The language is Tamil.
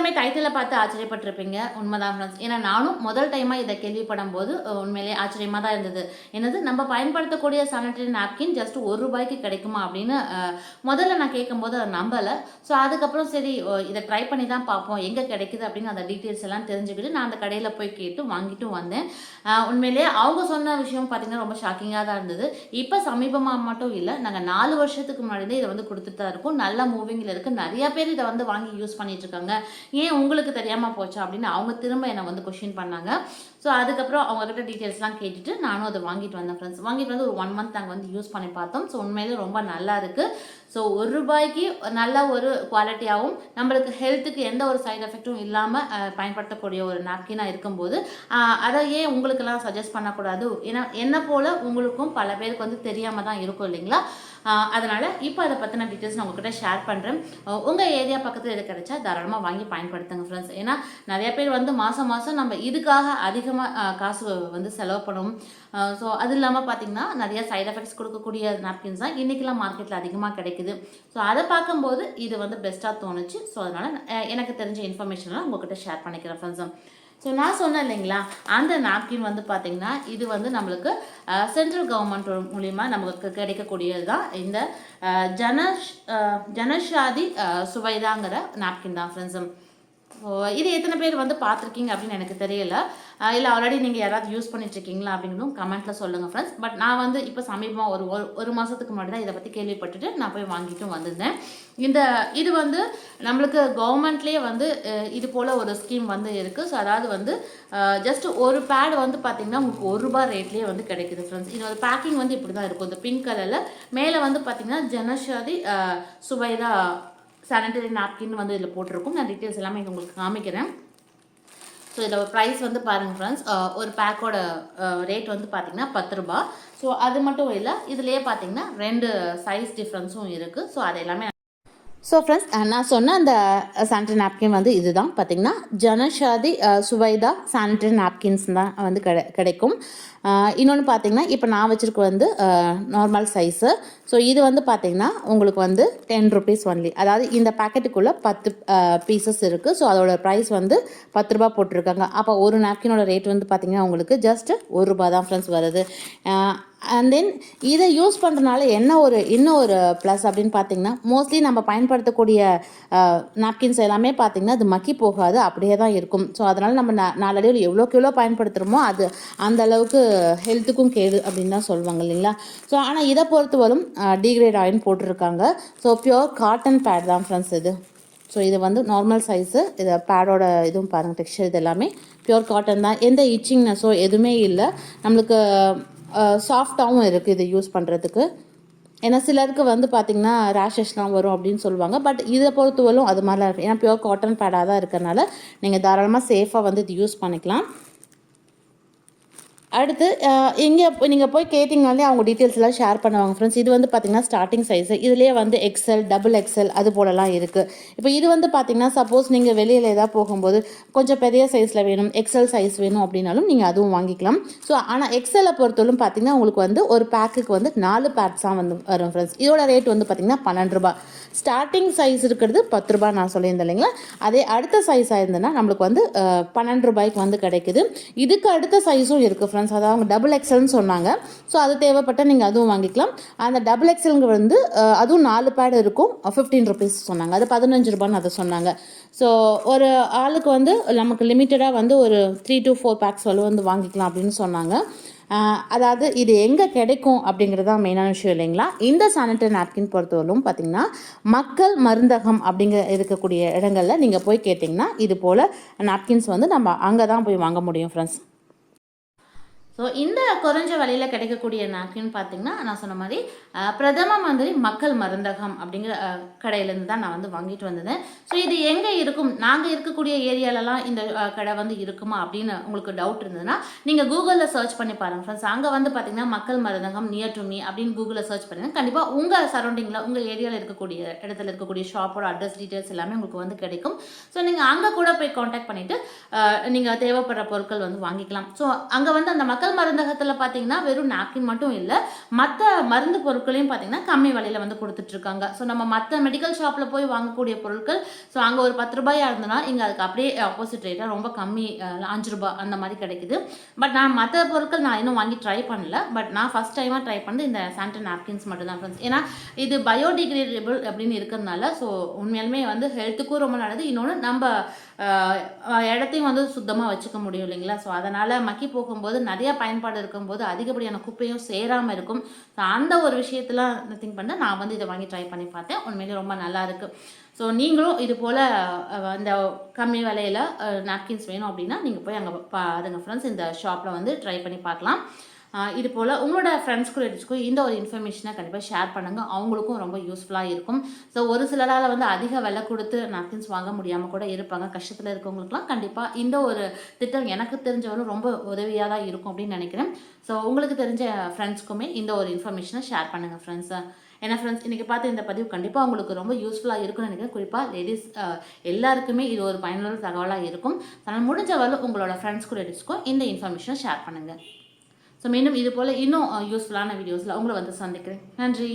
எல்லாருமே டைட்டிலை பார்த்து ஆச்சரியப்பட்டிருப்பீங்க. உண்மைதான் ஃப்ரெண்ட்ஸ். ஏன்னா நானும் முதல் டைமாக இதை கேள்விப்படும் போது உண்மையிலேயே ஆச்சரியமாக தான் இருந்தது. என்னது நம்ம பயன்படுத்தக்கூடிய சானிட்டரி நாப்கின் ஜஸ்ட் ₹1 கிடைக்குமா அப்படின்னு முதல்ல நான் கேட்கும்போது அதை நம்பலை. ஸோ அதுக்கப்புறம் சரி இதை ட்ரை பண்ணி தான் பார்ப்போம் எங்கே கிடைக்குது அப்படின்னு அந்த டீட்டெயில்ஸ் எல்லாம் தெரிஞ்சுக்கிட்டு நான் அந்த கடையில் போய் கேட்டு வாங்கிட்டும் வந்தேன். உண்மையிலேயே அவங்க சொன்ன விஷயம் பார்த்தீங்கன்னா ரொம்ப ஷாக்கிங்காக தான் இருந்தது. இப்போ சமீபமாக மட்டும் இல்லை, நாங்கள் 4 வருஷத்துக்கு முன்னாடி இதை வந்து கொடுத்துட்டு தான் இருக்கோம். நல்ல மூவிங்கில் இருக்குது. நிறைய பேர் இதை வந்து வாங்கி யூஸ் பண்ணிட்டு இருக்காங்க. ஏன் உங்களுக்கு தெரியாமல் போச்சா அப்படின்னு அவங்க திரும்ப என்னை வந்து கொஷின் பண்ணாங்க. ஸோ அதுக்கப்புறம் அவங்ககிட்ட டீட்டெயில்ஸ்லாம் கேட்டுட்டு நானும் அதை வாங்கிட்டு வந்தேன் ஃப்ரெண்ட்ஸ். வாங்கிட்டு வந்து ஒரு 1 மந்த் நாங்கள் வந்து யூஸ் பண்ணி பார்த்தோம். ஸோ உண்மையிலே ரொம்ப நல்லா இருக்குது. ஸோ ₹1 நல்ல ஒரு குவாலிட்டியாகவும் நம்மளுக்கு ஹெல்த்துக்கு எந்த ஒரு சைட் எஃபெக்ட்டும் இல்லாமல் பயன்படுத்தக்கூடிய ஒரு நாப்கினாக இருக்கும்போது அதை ஏன் உங்களுக்கெல்லாம் சஜஸ்ட் பண்ணக்கூடாது? ஏன்னா என்னை போல் உங்களுக்கும் பல பேருக்கு வந்து தெரியாமல் தான் இருக்கும் இல்லைங்களா? அதனால் இப்போ அதை பற்றின டீட்டெயில்ஸ் நான் உங்கள்கிட்ட ஷேர் பண்ணுறேன். உங்கள் ஏரியா பக்கத்தில் எது கிடைச்சா தாராளமாக வாங்கி பயன்படுத்துங்க ஃப்ரெண்ட்ஸ். ஏன்னா நிறைய பேர் வந்து மாதம் நம்ம இதுக்காக அதிகமாக காசு வந்து செலவு பண்ணணும். ஸோ அது இல்லாமல் பார்த்திங்கன்னா நிறைய சைட் எஃபெக்ட்ஸ் கொடுக்கக்கூடிய நாப்கின்ஸ் தான் இன்றைக்கெலாம் மார்க்கெட்டில் அதிகமாக கிடைக்குது. ஸோ அதை பார்க்கும்போது இது வந்து பெஸ்ட்டாக தோணுச்சு. ஸோ அதனால் எனக்கு தெரிஞ்ச இன்ஃபர்மேஷன்லாம் உங்கள்கிட்ட ஷேர் பண்ணிக்கிறேன் ஃப்ரெண்ட்ஸ். ஸோ நான் சொன்னேன் இல்லைங்களா, அந்த நாப்கின் வந்து பார்த்திங்கன்னா இது வந்து நம்மளுக்கு சென்ட்ரல் கவர்மெண்ட் மூலிமா நமக்கு கிடைக்கக்கூடியது தான் இந்த ஜனஷாதி சுவைதாங்கிற நாப்கின் தான் ஃப்ரெண்ட்ஸு. ஸோ இது எத்தனை பேர் வந்து பார்த்துருக்கீங்க அப்படின்னு எனக்கு தெரியல. இல்லை ஆல்ரெடி நீங்கள் யாராவது யூஸ் பண்ணிட்டுருக்கீங்களா அப்படிங்கிறதும் கமெண்ட்டில் சொல்லுங்கள் ஃப்ரெண்ட்ஸ். பட் நான் வந்து இப்போ சமீபமாக ஒரு மாதத்துக்கு முன்னாடி தான் இதை பற்றி கேள்விப்பட்டுட்டு நான் போய் வாங்கிட்டும் வந்திருந்தேன். இது வந்து நம்மளுக்கு கவர்மெண்ட்லேயே வந்து இது போல் ஒரு ஸ்கீம் வந்து இருக்குது. ஸோ அதாவது வந்து ஜஸ்ட் ஒரு பேட் வந்து பார்த்திங்கன்னா உங்களுக்கு ₹1 ரேட்லேயே வந்து கிடைக்குது ஃப்ரெண்ட்ஸ். இதோட பேக்கிங் வந்து இப்படி தான் இருக்கும். இந்த பிங்க் கலரில் மேலே வந்து பார்த்திங்கன்னா ஜனஷாதி சுவைதா சானிட்டரி நாப்கின் வந்து இதில் போட்டிருக்கும். நான் டீட்டெயில்ஸ் எல்லாமே உங்களுக்கு காமிக்கிறேன். ஸோ இதோட ப்ரைஸ் வந்து பாருங்கள் ஃப்ரெண்ட்ஸ், ஒரு பேக்கோட ரேட் வந்து பார்த்திங்கன்னா ₹10. ஸோ அது மட்டும் இல்லை, இதுலேயே பார்த்திங்கன்னா 2 சைஸ் டிஃப்ரென்ஸும் இருக்குது. ஸோ அது எல்லாமே ஸோ ஃப்ரெண்ட்ஸ், நான் சொன்ன அந்த சானிட்டரி நாப்கின் வந்து இதுதான் பார்த்திங்கன்னா ஜனஷாதி சுவைதா சானிட்டரி நாப்கின்ஸ் தான் வந்து கிடைக்கும். இன்னொன்று பார்த்திங்கன்னா இப்போ நான் வச்சுருக்க வந்து நார்மல் சைஸு. ஸோ இது வந்து பார்த்திங்கன்னா உங்களுக்கு வந்து ₹10 ஒன்லி. அதாவது இந்த பேக்கெட்டுக்குள்ளே 10 பீசஸ் இருக்குது. ஸோ அதோட ப்ரைஸ் வந்து ₹10 போட்டிருக்காங்க. அப்போ ஒரு நாப்கினோட ரேட் வந்து பார்த்திங்கன்னா உங்களுக்கு ஜஸ்ட் ₹1 தான் ஃப்ரெண்ட்ஸ் வருது. அண்ட் தென் இதை யூஸ் பண்ணுறதுனால இன்னும் ஒரு ப்ளஸ் அப்படின்னு பார்த்திங்கன்னா, மோஸ்ட்லி நம்ம பயன்படுத்தக்கூடிய நாப்கின்ஸ் எல்லாமே பார்த்திங்கன்னா அது மக்கி போகாது, அப்படியே தான் இருக்கும். ஸோ அதனால் நம்ம நாளடைவில் எவ்வளோ பயன்படுத்துகிறோமோ அது அந்த அளவுக்கு ஹெல்த்துக்கும் கேடு அப்படின்னு தான் சொல்லுவாங்க இல்லைங்களா? ஸோ ஆனால் இதை பொறுத்தவரைக்கும் டீக்ரேட் ஆயில்னு போட்டிருக்காங்க. ஸோ பியோர் காட்டன் பேட் தான் ஃப்ரெண்ட்ஸ் இது. ஸோ இது வந்து நார்மல் சைஸு. இது பேடோட இதுவும் பாருங்கள், டெக்ஸ்சர் இது எல்லாமே பியோர் காட்டன் தான். எந்த இச்சிங்னஸோ எதுவுமே இல்லை. நம்மளுக்கு சாஃப்டாகவும் இருக்குது இது யூஸ் பண்ணுறதுக்கு. ஏன்னா சிலருக்கு வந்து பார்த்திங்கன்னா ரேஷஸ்லாம் வரும் அப்படின்னு சொல்லுவாங்க. பட் இதை பொறுத்தவரைக்கும் அது மாதிரிலாம் இருக்குது. ஏன்னா பியோர் காட்டன் பேடாக தான் இருக்கிறனால நீங்கள் தாராளமாக சேஃபாக வந்து இது யூஸ் பண்ணிக்கலாம். அடுத்து இங்கே நீங்கள் போய் கேட்டிங்கனாலே அவங்க டீட்டெயில்ஸ் எல்லாம் ஷேர் பண்ணுவாங்க ஃப்ரெண்ட்ஸ். இது வந்து பார்த்திங்கன்னா ஸ்டார்டிங் சைஸு. இதுலேயே வந்து XL, XXL அது போலலாம் இருக்குது. இப்போ இது வந்து பார்த்திங்கன்னா சப்போஸ் நீங்கள் வெளியில் ஏதாவது போகும்போது கொஞ்சம் பெரிய சைஸில் வேணும், XL சைஸ் வேணும் அப்படின்னாலும் நீங்கள் அதுவும் வாங்கிக்கலாம். ஸோ ஆனால் XL பொறுத்தவரைக்கும் பார்த்திங்கன்னா உங்களுக்கு வந்து ஒரு பேக்குக்கு வந்து 4 பேக்ஸாக வந்து வரும் ஃப்ரெண்ட்ஸ். இதோட ரேட் வந்து பார்த்திங்கன்னா ₹12. ஸ்டார்டிங் சைஸ் இருக்கிறது ₹10 நான் சொல்லியிருந்தேன் இல்லைங்களா? அதே அடுத்த சைஸாக இருந்ததுன்னா நம்மளுக்கு வந்து ₹12 வந்து கிடைக்குது. இதுக்கு அடுத்த சைஸும் இருக்குது ஃப்ரெண்ட்ஸ். அதாவது அவங்க XXLன்னு சொன்னாங்க. ஸோ அது தேவைப்பட்டால் நீங்கள் அதுவும் வாங்கிக்கலாம். அந்த XXLங்க வந்து அதுவும் 4 பேட் இருக்கும். ₹15 சொன்னாங்க. அது ₹15 அதை சொன்னாங்க. ஸோ ஒரு ஆளுக்கு வந்து நமக்கு லிமிட்டடாக வந்து ஒரு 3 to 4 பேக்ஸ் வந்து வாங்கிக்கலாம் அப்படின்னு சொன்னாங்க. அதாவது இது எங்கே கிடைக்கும் அப்படிங்கிறது தான் மெயினான விஷயம் இல்லைங்களா? இந்த சானிட்டரி நாப்கின் பொறுத்தவரைக்கும் பார்த்திங்கன்னா மக்கள் மருந்தகம் இருக்கக்கூடிய இடங்களில் நீங்கள் போய் கேட்டிங்கன்னா இது போல் நாப்கின்ஸ் வந்து நம்ம அங்கே தான் போய் வாங்க முடியும் ஃப்ரெண்ட்ஸ். ஸோ இந்த குறைஞ்ச விலையில் கிடைக்கக்கூடிய நாப்கின் பார்த்திங்கன்னா நான் சொன்ன மாதிரி பிரதம மந்திரி மக்கள் மருந்தகம் அப்படிங்கிற கடையிலேருந்து தான் நான் வந்து வாங்கிட்டு வந்தேன். ஸோ இது எங்கே இருக்கும், நாங்கள் இருக்கக்கூடிய ஏரியாலலாம் இந்த கடை வந்து இருக்குமா அப்படின்னு உங்களுக்கு டவுட் இருந்ததுன்னா நீங்கள் கூகுளில் சர்ச் பண்ணி பாருங்கள் ஃப்ரெண்ட்ஸ். அங்கே வந்து பார்த்திங்கன்னா மக்கள் மருந்தகம் நியர் டு மீ அப்படின்னு கூகுளில் சர்ச் பண்ணுங்கள். கண்டிப்பாக உங்கள் சரௌண்டிங்கில் உங்கள் ஏரியாவில் இருக்கக்கூடிய இடத்துல இருக்கக்கூடிய ஷாப்போட அட்ரஸ் டீட்டெயில்ஸ் எல்லாமே உங்களுக்கு வந்து கிடைக்கும். ஸோ நீங்கள் அங்கே கூட போய் காண்டாக்ட் பண்ணிவிட்டு நீங்கள் தேவைப்படுற பொருட்கள் வந்து வாங்கிக்கலாம். ஸோ அங்கே வந்து அந்த மக்கள் முதல் மருந்தகத்தில் பார்த்தீங்கன்னா வெறும் நாப்கின் மட்டும் இல்லை, மற்ற மருந்து பொருட்களையும் பார்த்தீங்கன்னா கம்மி விலையில் வந்து கொடுத்துட்ருக்காங்க. ஸோ நம்ம மற்ற மெடிக்கல் ஷாப்பில் போய் வாங்கக்கூடிய பொருட்கள் ஸோ அங்கே ஒரு 10 ரூபாயா இருந்ததுன்னா இங்கே அதுக்கு அப்படியே ஆப்போசிட் ரேட்டாக ரொம்ப கம்மி 5 ரூபாய் அந்த மாதிரி கிடைக்குது. பட் நான் மற்ற பொருட்கள் நான் இன்னும் வாங்கி ட்ரை பண்ணல. பட் நான் ஃபஸ்ட் டைமாக ட்ரை பண்ணது இந்த சானிடரி நாப்கின்ஸ் மட்டும் தான் ஃப்ரெண்ட்ஸ். ஏன்னா இது பயோடிகிரேடபிள் அப்படின்னு இருக்கிறதுனால ஸோ உண்மையாலுமே வந்து ஹெல்த்துக்கும் ரொம்ப நல்லது. இன்னொன்று நம்ம இடத்தையும் வந்து சுத்தமாக வச்சுக்க முடியும் இல்லைங்களா. ஸோ அதனால் மக்கி போகும்போது நிறைய பயன்பாடு இருக்கும்போது அதிகப்படியான குப்பையும் சேராமல் இருக்கும். ஸோ அந்த ஒரு விஷயத்தில் திங்க் பண்ண நான் வந்து இதை வாங்கி ட்ரை பண்ணி பார்த்தேன். உண்மையிலே ரொம்ப நல்லா இருக்குது. ஸோ நீங்களும் இது போல் இந்த கம்மி விலையில் நாப்கின்ஸ் வேணும் அப்படின்னா நீங்கள் போய் அங்கே பாருங்கள் ஃப்ரெண்ட்ஸ். இந்த ஷாப்பில் வந்து ட்ரை பண்ணி பார்க்கலாம். இது போல் உங்களோட ஃப்ரெண்ட்ஸ்க்கும் ரிலேட்டிவ்ஸ்க்கும் இந்த ஒரு இன்ஃபர்மேஷனை கண்டிப்பாக ஷேர் பண்ணுங்கள். அவங்களுக்கும் ரொம்ப யூஸ்ஃபுல்லாக இருக்கும். ஸோ ஒரு சிலரால் வந்து அதிக விலை கொடுத்து நாப்கின்ஸ் வாங்க முடியாமல் கூட இருப்பாங்க. கஷ்டத்தில் இருக்கவங்களுக்குலாம் கண்டிப்பாக இந்த ஒரு திட்டம் எனக்கு தெரிஞ்சவரும் ரொம்ப உதவியாக தான் இருக்கும் அப்படின்னு நினைக்கிறேன். ஸோ உங்களுக்கு தெரிஞ்ச ஃப்ரெண்ட்ஸ்க்குமே இந்த ஒரு இன்ஃபர்மேஷனை ஷேர் பண்ணுங்கள் ஃப்ரெண்ட்ஸ். ஏன்னா ஃப்ரெண்ட்ஸ் இன்றைக்கி பார்த்து இந்த பதிவு கண்டிப்பாக உங்களுக்கு ரொம்ப யூஸ்ஃபுல்லாக இருக்கும்னு நினைக்கிறேன். குறிப்பாக லேடிஸ் எல்லாருக்குமே இது ஒரு பயனுள்ள தகவலாக இருக்கும். அதனால் முடிஞ்ச வரல உங்களோட ஃப்ரெண்ட்ஸ்க்கும் ரிலேட்டிவ்ஸ்க்கும் இந்த இன்ஃபர்மேஷனை ஷேர் பண்ணுங்கள். ஸோ மீண்டும் இது போல் இன்னும் யூஸ்ஃபுல்லான வீடியோஸில் உங்களை வந்து சந்திக்கிறேன். நன்றி.